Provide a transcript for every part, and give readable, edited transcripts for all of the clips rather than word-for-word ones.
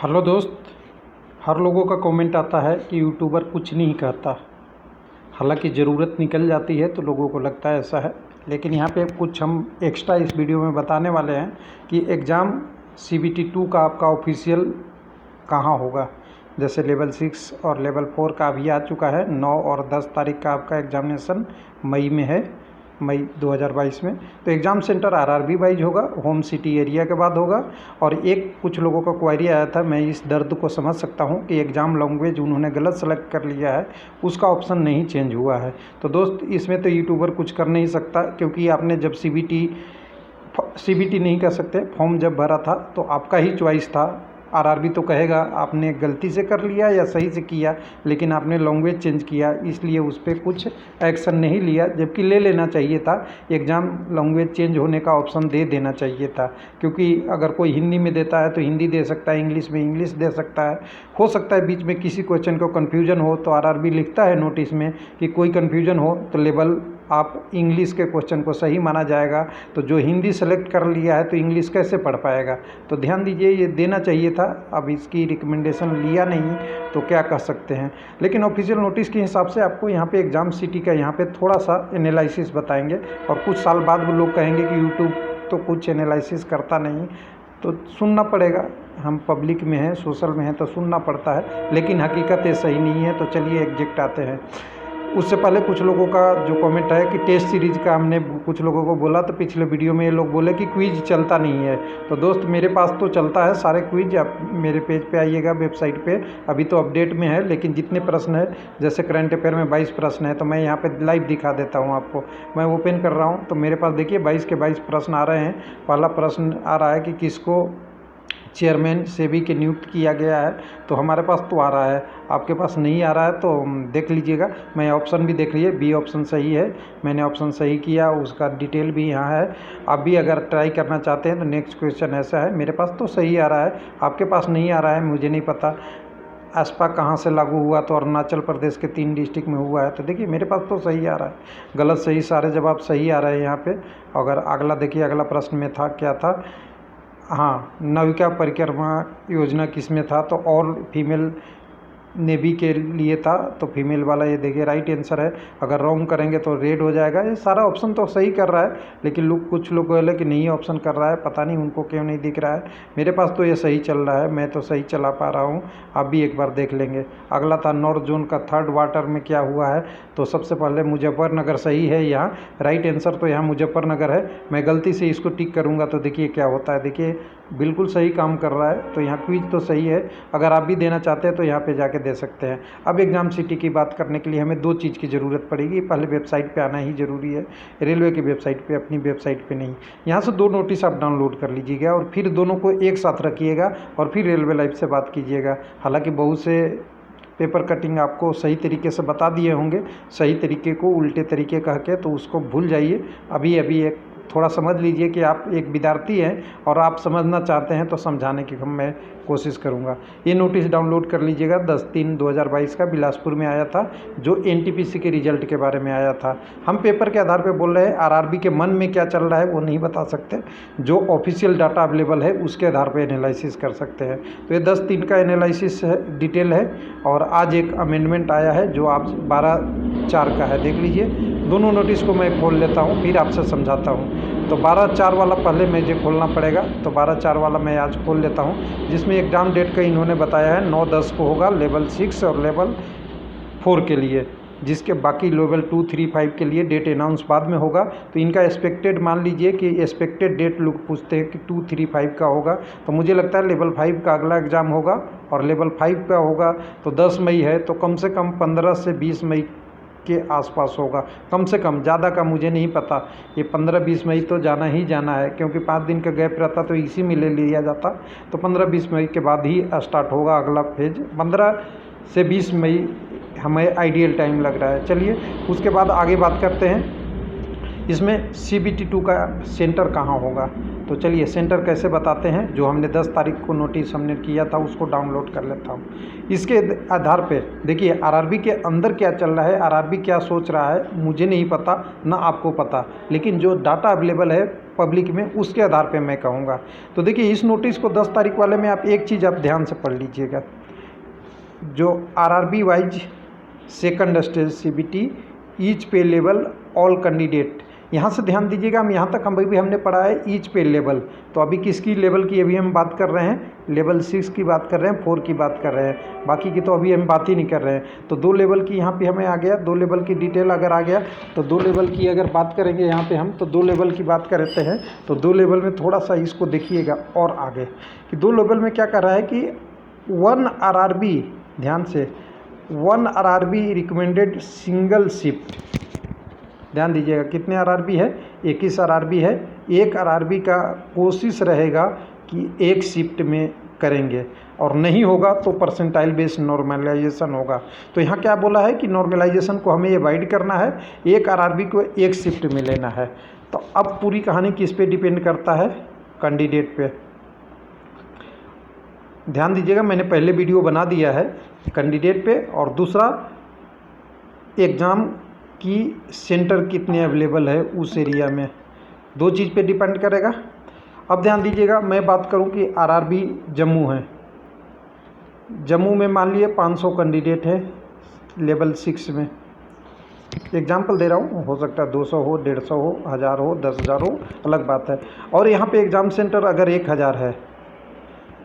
Hello दोस्त। हर लोगों का कमेंट आता है कि यूट्यूबर कुछ नहीं कहता। हालांकि ज़रूरत निकल जाती है तो लोगों को लगता है ऐसा है, लेकिन यहाँ पे कुछ हम एक्स्ट्रा इस वीडियो में बताने वाले हैं कि एग्ज़ाम CBT 2 का आपका ऑफिशियल कहाँ होगा। जैसे लेवल 6 और लेवल 4 का अभी आ चुका है। 9 और 10 तारीख का आपका एग्ज़ामिनेशन मई में है, मई 2022 में। तो एग्ज़ाम सेंटर RRB वाइज होगा, होम सिटी एरिया के बाद होगा। और कुछ लोगों का क्वेरी आया था, मैं इस दर्द को समझ सकता हूं कि एग्ज़ाम लैंग्वेज उन्होंने गलत सेलेक्ट कर लिया है, उसका ऑप्शन नहीं चेंज हुआ है। तो दोस्त, इसमें तो यूट्यूबर कुछ कर नहीं सकता, क्योंकि आपने जब CBT नहीं कर सकते, फॉर्म जब भरा था तो आपका ही चॉइस था। RRB तो कहेगा आपने गलती से कर लिया या सही से किया, लेकिन आपने लैंग्वेज चेंज किया, इसलिए उस पर कुछ एक्शन नहीं लिया, जबकि ले लेना चाहिए था। एग्ज़ाम लैंग्वेज चेंज होने का ऑप्शन दे देना चाहिए था, क्योंकि अगर कोई हिंदी में देता है तो हिंदी दे सकता है, इंग्लिश में इंग्लिश दे सकता है। हो सकता है बीच में किसी क्वेश्चन को कन्फ्यूजन हो तो RRB लिखता है नोटिस में कि कोई कन्फ्यूजन हो तो लेवल आप इंग्लिश के क्वेश्चन को सही माना जाएगा। तो जो हिंदी सेलेक्ट कर लिया है तो इंग्लिश कैसे पढ़ पाएगा। तो ध्यान दीजिए, ये देना चाहिए था। अब इसकी रिकमेंडेशन लिया नहीं तो क्या कह सकते हैं। लेकिन ऑफिशियल नोटिस के हिसाब से आपको यहाँ पे एग्ज़ाम सिटी का यहाँ पे थोड़ा सा एनालिसिस बताएंगे, और कुछ साल बाद वो लोग कहेंगे कि यूट्यूब तो कुछ एनालिसिस करता नहीं, तो सुनना पड़ेगा। हम पब्लिक में हैं, सोशल में हैं, तो सुनना पड़ता है, लेकिन हकीकत ये सही नहीं है। तो चलिए एग्जैक्ट आते हैं। उससे पहले कुछ लोगों का जो कमेंट है कि टेस्ट सीरीज़ का हमने कुछ लोगों को बोला, तो पिछले वीडियो में ये लोग बोले कि क्विज चलता नहीं है। तो दोस्त, मेरे पास तो चलता है सारे क्विज। आप मेरे पेज पे आइएगा, वेबसाइट पे, अभी तो अपडेट में है, लेकिन जितने प्रश्न है, जैसे करंट अफेयर में 22 प्रश्न है, तो मैं यहाँ पे लाइव दिखा देता हूँ आपको। मैं ओपन कर रहा हूँ तो मेरे पास देखिए 22 के 22 प्रश्न आ रहे हैं। पहला प्रश्न आ रहा है कि किसको चेयरमैन सेबी के नियुक्त किया गया है, तो हमारे पास तो आ रहा है। आपके पास नहीं आ रहा है तो देख लीजिएगा। मैं ऑप्शन भी देख लीजिए, बी ऑप्शन सही है, मैंने ऑप्शन सही किया, उसका डिटेल भी यहाँ है। आप भी अगर ट्राई करना चाहते हैं तो नेक्स्ट क्वेश्चन ऐसा है। मेरे पास तो सही आ रहा है, आपके पास नहीं आ रहा है, मुझे नहीं पता। एस्पा कहाँ से लागू हुआ, तो अरुणाचल प्रदेश के 3 डिस्ट्रिक्ट में हुआ है। तो देखिए मेरे पास तो सही आ रहा है, गलत सही सारे जवाब सही आ रहे हैं यहाँ पे। अगर अगला देखिए, अगला प्रश्न में था, क्या था, हाँ, नाविका परिक्रमा योजना किस में था, तो ऑल फीमेल नेवी के लिए था, तो फीमेल वाला ये देखिए राइट आंसर है। अगर रॉन्ग करेंगे तो रेड हो जाएगा। ये सारा ऑप्शन तो सही कर रहा है, लेकिन कुछ लोग बोले कि नहीं ऑप्शन कर रहा है, पता नहीं उनको क्यों नहीं दिख रहा है। मेरे पास तो ये सही चल रहा है, मैं तो सही चला पा रहा हूँ। आप भी एक बार देख लेंगे। अगला था नॉर्थ जोन का 3rd वाटर में क्या हुआ है, तो सबसे पहले मुजफ्फरनगर सही है। यहाँ राइट आंसर तो यहाँ मुजफ्फरनगर है। मैं गलती से इसको टिक करूँगा तो देखिए क्या होता है। देखिए बिल्कुल सही काम कर रहा है, तो यहाँ क्विज तो सही है। अगर आप भी देना चाहते हैं तो यहाँ पे जाके दे सकते हैं। अब एग्ज़ाम सिटी की बात करने के लिए हमें 2 चीज़ की ज़रूरत पड़ेगी। पहले वेबसाइट पे आना ही ज़रूरी है, रेलवे की वेबसाइट पे, अपनी वेबसाइट पे नहीं। यहाँ से 2 नोटिस आप डाउनलोड कर लीजिएगा और फिर दोनों को एक साथ रखिएगा और फिर रेलवे लाइव से बात कीजिएगा। हालाँकि बहुत से पेपर कटिंग आपको सही तरीके से बता दिए होंगे, सही तरीके को उल्टे तरीके कह के, तो उसको भूल जाइए। अभी एक थोड़ा समझ लीजिए कि आप एक विद्यार्थी हैं और आप समझना चाहते हैं, तो समझाने की मैं कोशिश करूंगा। ये नोटिस डाउनलोड कर लीजिएगा। 10/3/2022 का बिलासपुर में आया था, जो NTPC के रिजल्ट के बारे में आया था। हम पेपर के आधार पर बोल रहे हैं, RRB के मन में क्या चल रहा है वो नहीं बता सकते। जो ऑफिशियल डाटा अवेलेबल है उसके आधार पर एनालिसिस कर सकते हैं। तो ये 10/3 का एनालिसिस है, डिटेल है। और आज एक अमेंडमेंट आया है जो आप 12/4 का है, देख लीजिए। दोनों नोटिस को मैं खोल लेता हूँ, फिर आपसे समझाता हूँ। तो 12/4 वाला पहले मुझे खोलना पड़ेगा, तो 12/4 वाला मैं आज खोल लेता हूँ, जिसमें एग्ज़ाम डेट का इन्होंने बताया है 9/10 को होगा लेवल 6 और लेवल 4 के लिए। जिसके बाकी लेवल 2, 3, 5 के लिए डेट अनाउंस बाद में होगा। तो इनका एक्सपेक्टेड मान लीजिए कि एक्सपेक्टेड डेट लोग पूछते हैं कि 2, 3, 5 का होगा, तो मुझे लगता है लेवल 5 का अगला एग्ज़ाम होगा। और लेवल 5 का होगा तो 10 मई है, तो कम से कम 15 से 20 मई के आसपास होगा, कम से कम। ज़्यादा का मुझे नहीं पता। ये 15-20 मई तो जाना ही जाना है, क्योंकि 5 दिन का गैप रहता तो इसी में ले लिया जाता। तो 15-20 मई के बाद ही स्टार्ट होगा अगला फेज। 15 से 20 मई हमें आइडियल टाइम लग रहा है। चलिए उसके बाद आगे बात करते हैं। इसमें CBT 2 का सेंटर कहाँ होगा, तो चलिए सेंटर कैसे बताते हैं। जो हमने 10 तारीख को नोटिस हमने किया था उसको डाउनलोड कर लेता हूँ। इसके आधार पे देखिए RRB के अंदर क्या चल रहा है, RRB क्या सोच रहा है, मुझे नहीं पता, ना आपको पता। लेकिन जो डाटा अवेलेबल है पब्लिक में, उसके आधार पे मैं कहूँगा। तो देखिए इस नोटिस को 10 तारीख वाले में आप एक चीज़ आप ध्यान से पढ़ लीजिएगा, जो RRB wise second stage CBT each पे लेवल ऑल कैंडिडेट, यहाँ से ध्यान दीजिएगा। हम यहाँ तक हमने पढ़ा है ईच पे लेवल, तो अभी किसकी लेवल की अभी हम बात कर रहे हैं, लेवल 6 की बात कर रहे हैं, 4 की बात कर रहे हैं, बाकी की तो अभी हम बात ही नहीं कर रहे हैं। तो 2 लेवल की यहाँ पे हमें आ गया, 2 लेवल की डिटेल अगर आ गया तो 2 लेवल की अगर बात करेंगे यहाँ पे हम, तो 2 लेवल की बात करते हैं। तो 2 लेवल में थोड़ा सा इसको देखिएगा और आगे कि 2 लेवल में क्या कर रहा है कि 1 आरआरबी, ध्यान से 1 आरआरबी रिकमेंडेड सिंगल शिफ्ट, ध्यान दीजिएगा कितने आरआरबी है, 21 आरआरबी है। एक आरआरबी का कोशिश रहेगा कि एक शिफ्ट में करेंगे और नहीं होगा तो परसेंटाइल बेस्ड नॉर्मलाइजेशन होगा। तो यहाँ क्या बोला है कि नॉर्मलाइजेशन को हमें अवॉइड करना है, एक आरआरबी को एक शिफ्ट में लेना है। तो अब पूरी कहानी किस पे डिपेंड करता है, कैंडिडेट पे। ध्यान दीजिएगा मैंने पहले वीडियो बना दिया है कैंडिडेट पे, और दूसरा एग्ज़ाम की सेंटर कितने अवेलेबल है उस एरिया में, 2 चीज़ पे डिपेंड करेगा। अब ध्यान दीजिएगा मैं बात करूं कि आरआरबी जम्मू है, जम्मू में मान लिए 500 कैंडिडेट है लेवल 6 में, एग्जाम्पल दे रहा हूँ, हो सकता है 200 हो, 150 हो, 1000 हो, 10,000 हो, अलग बात है। और यहाँ पे एग्ज़ाम सेंटर अगर 1000 है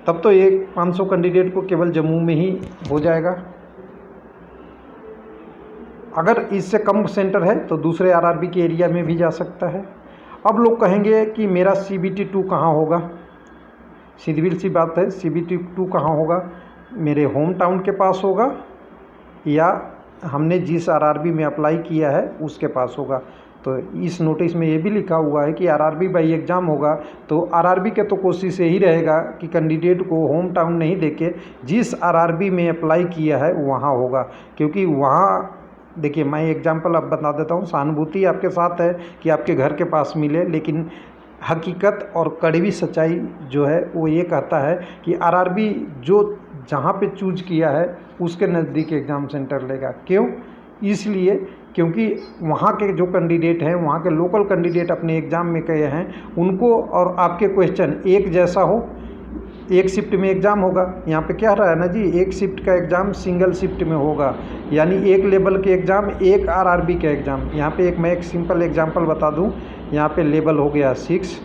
तब तो ये 500 कैंडिडेट को केवल जम्मू में ही हो जाएगा। अगर इससे कम सेंटर है तो दूसरे आरआरबी के एरिया में भी जा सकता है। अब लोग कहेंगे कि मेरा सीबीटी 2 कहाँ होगा, सीधी सी बात है, सीबीटी 2 कहाँ होगा, मेरे होम टाउन के पास होगा या हमने जिस आरआरबी में अप्लाई किया है उसके पास होगा। तो इस नोटिस में ये भी लिखा हुआ है कि आरआरबी बाई एग्ज़ाम होगा, तो आरआरबी के तो कोशिश यही रहेगा कि कैंडिडेट को होम टाउन नहीं देके जिस आरआरबी में अप्लाई किया है वहाँ होगा, क्योंकि वहाँ देखिए मैं एग्जांपल अब बता देता हूँ, सहानुभूति आपके साथ है कि आपके घर के पास मिले, लेकिन हकीकत और कड़वी सच्चाई जो है वो ये कहता है कि आरआरबी जो जहाँ पे चूज किया है उसके नज़दीक एग्ज़ाम सेंटर लेगा। क्यों? इसलिए क्योंकि वहाँ के जो कैंडिडेट हैं, वहाँ के लोकल कैंडिडेट अपने एग्ज़ाम में गए हैं, उनको और आपके क्वेश्चन एक जैसा हो, एक शिफ्ट में एग्ज़ाम होगा। यहाँ पे क्या रहा है ना जी, एक शिफ्ट का एग्ज़ाम सिंगल शिफ्ट में होगा, यानी एक लेवल के एग्ज़ाम, एक आरआरबी का एग्ज़ाम। यहाँ पे मैं एक सिंपल एग्जांपल बता दूँ, यहाँ पे लेवल हो गया 6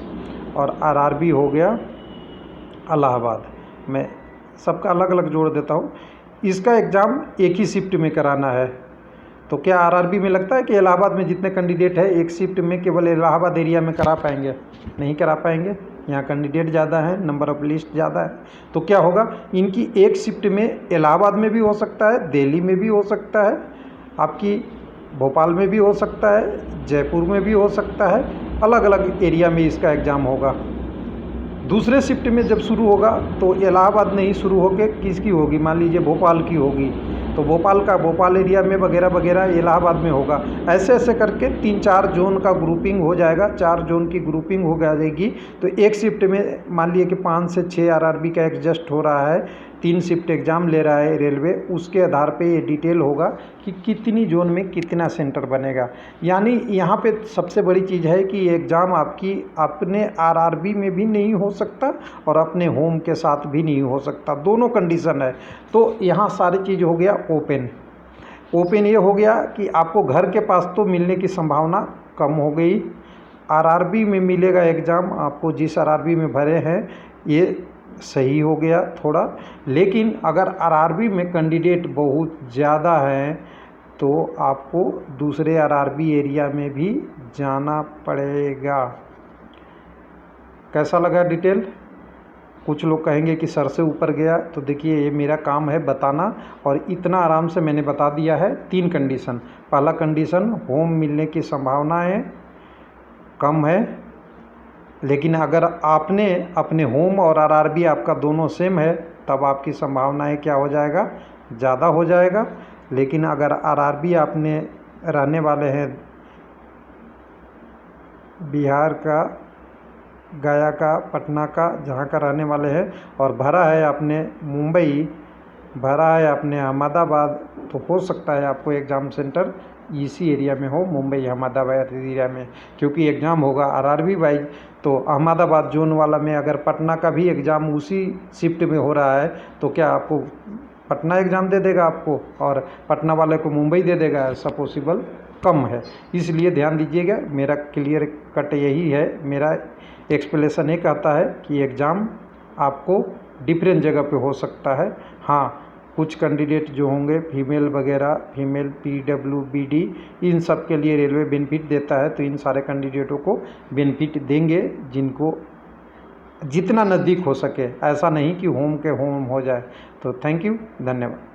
और आरआरबी हो गया इलाहाबाद। मैं सबका अलग अलग जोड़ देता हूँ। इसका एग्ज़ाम एक ही शिफ्ट में कराना है, तो क्या आरआरबी में लगता है कि इलाहाबाद में जितने कैंडिडेट है एक शिफ्ट में केवल इलाहाबाद एरिया में करा पाएंगे? नहीं करा पाएंगे। यहाँ कैंडिडेट ज़्यादा है, नंबर ऑफ लिस्ट ज़्यादा है, तो क्या होगा, इनकी एक शिफ्ट में इलाहाबाद में भी हो सकता है, दिल्ली में भी हो सकता है, आपकी भोपाल में भी हो सकता है, जयपुर में भी हो सकता है, अलग अलग एरिया में इसका एग्ज़ाम होगा। दूसरे शिफ्ट में जब शुरू होगा तो इलाहाबाद नहीं शुरू होकर किसकी होगी, मान लीजिए भोपाल की होगी, तो भोपाल एरिया में वगैरह वगैरह इलाहाबाद में होगा। ऐसे ऐसे करके 3-4 जोन का ग्रुपिंग हो जाएगा, 4 जोन की ग्रुपिंग हो जाएगी। तो एक शिफ्ट में मान लिए कि 5 से 6 आरआरबी का एडजस्ट हो रहा है, 3 शिफ्ट एग्ज़ाम ले रहा है रेलवे, उसके आधार पे ये डिटेल होगा कि कितनी जोन में कितना सेंटर बनेगा। यानी यहाँ पे सबसे बड़ी चीज़ है कि ये एग्ज़ाम आपकी अपने आरआरबी में भी नहीं हो सकता और अपने होम के साथ भी नहीं हो सकता, दोनों कंडीशन है। तो यहाँ सारी चीज़ हो गया ओपन ये हो गया कि आपको घर के पास तो मिलने की संभावना कम हो गई, आरआरबी में मिलेगा एग्ज़ाम, आपको जिस आरआरबी में भरे हैं ये सही हो गया थोड़ा। लेकिन अगर आरआरबी में कैंडिडेट बहुत ज़्यादा हैं तो आपको दूसरे आरआरबी एरिया में भी जाना पड़ेगा। कैसा लगा डिटेल? कुछ लोग कहेंगे कि सर से ऊपर गया, तो देखिए ये मेरा काम है बताना, और इतना आराम से मैंने बता दिया है। 3 कंडीशन, पहला कंडीशन होम मिलने की संभावनाएं कम है, लेकिन अगर आपने अपने होम और आरआरबी आपका दोनों सेम है तब आपकी संभावनाएं क्या हो जाएगा, ज़्यादा हो जाएगा। लेकिन अगर आरआरबी आपने रहने वाले हैं बिहार का, गया का, पटना का, जहाँ का रहने वाले हैं, और भरा है आपने मुंबई, भरा है आपने अहमदाबाद, तो हो सकता है आपको एग्ज़ाम सेंटर इसी एरिया में हो, मुंबई अहमदाबाद एरिया में, क्योंकि एग्ज़ाम होगा RRB वाइज। तो अहमदाबाद जोन वाला में अगर पटना का भी एग्ज़ाम उसी शिफ्ट में हो रहा है तो क्या आपको पटना एग्ज़ाम दे देगा आपको, और पटना वाले को मुंबई दे देगा? ऐसा पॉसिबल कम है। इसलिए ध्यान दीजिएगा, मेरा क्लियर कट यही है, मेरा एक्सप्लेनेशन ये कहता है कि एग्ज़ाम आपको डिफरेंट जगह पे हो सकता है। हाँ, कुछ कैंडिडेट जो होंगे फीमेल वगैरह, फीमेल PWBD, इन सब के लिए रेलवे बेनिफिट देता है, तो इन सारे कैंडिडेटों को बेनिफिट देंगे जिनको जितना नज़दीक हो सके। ऐसा नहीं कि होम के होम हो जाए। तो थैंक यू, धन्यवाद।